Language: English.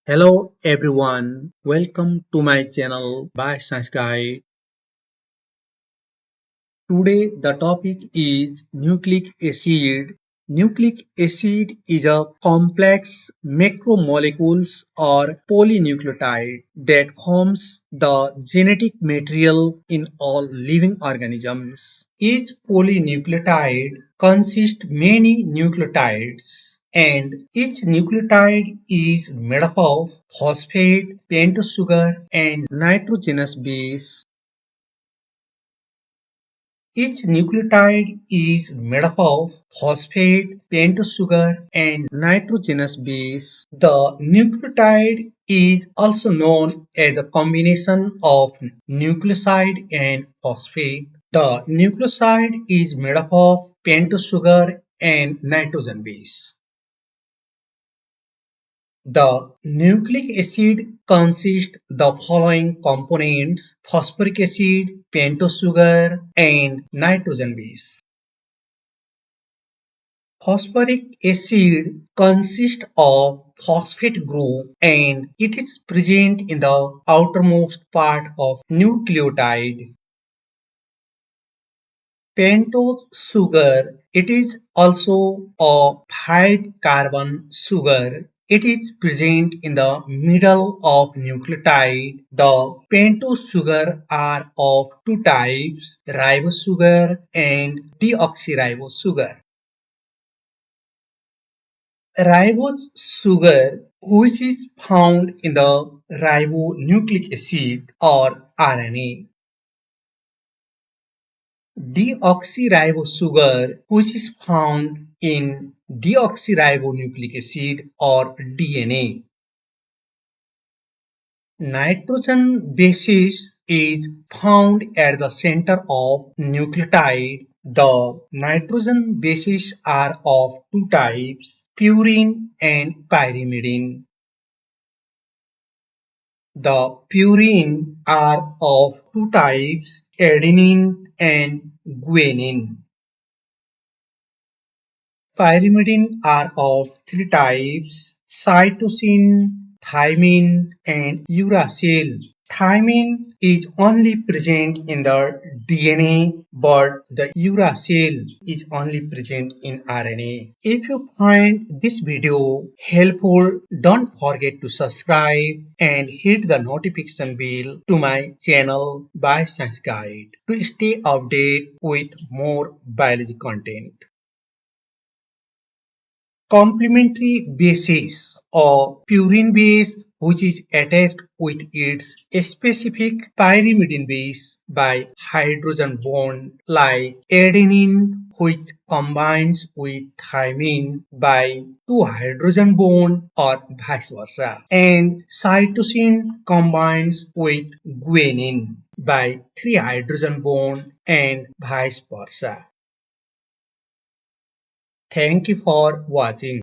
Hello everyone, welcome to my channel by Science Guide. Today the topic is nucleic acid. Nucleic acid is a complex macromolecules or polynucleotide that forms the genetic material in all living organisms. Each polynucleotide consists many nucleotides and each nucleotide is made up of phosphate, pentose sugar and nitrogenous base. Each nucleotide is made up of phosphate, pentose sugar, and nitrogenous base. The nucleotide is also known as the combination of nucleoside and phosphate. The nucleoside is made up of pentose sugar and nitrogen base. The nucleic acid consists the following components: phosphoric acid, pentose sugar, and nitrogen base. Phosphoric acid consists of phosphate group and it is present in the outermost part of nucleotide. Pentose sugar, it is also a 5-carbon sugar. It is present in the middle of nucleotide. The pentose sugar are of two types, ribose sugar and deoxyribose sugar. Ribose sugar, which is found in the ribonucleic acid or RNA. Deoxyribose sugar, which is found in deoxyribonucleic acid or DNA. Nitrogen basis is found at the center of nucleotide. The nitrogen bases are of two types, purine and pyrimidine. The purine are of two types, adenine and guanine. Pyrimidine are of three types, cytosine, thymine, and uracil. Thymine is only present in the DNA, but the uracil is only present in RNA. If you find this video helpful, don't forget to subscribe and hit the notification bell to my channel by Science Guide to stay updated with more biology content. Complementary bases or purine base which is attached with its specific pyrimidine base by hydrogen bond like adenine which combines with thymine by 2 hydrogen bond or vice versa, and cytosine combines with guanine by 3 hydrogen bond and vice versa. Thank you for watching.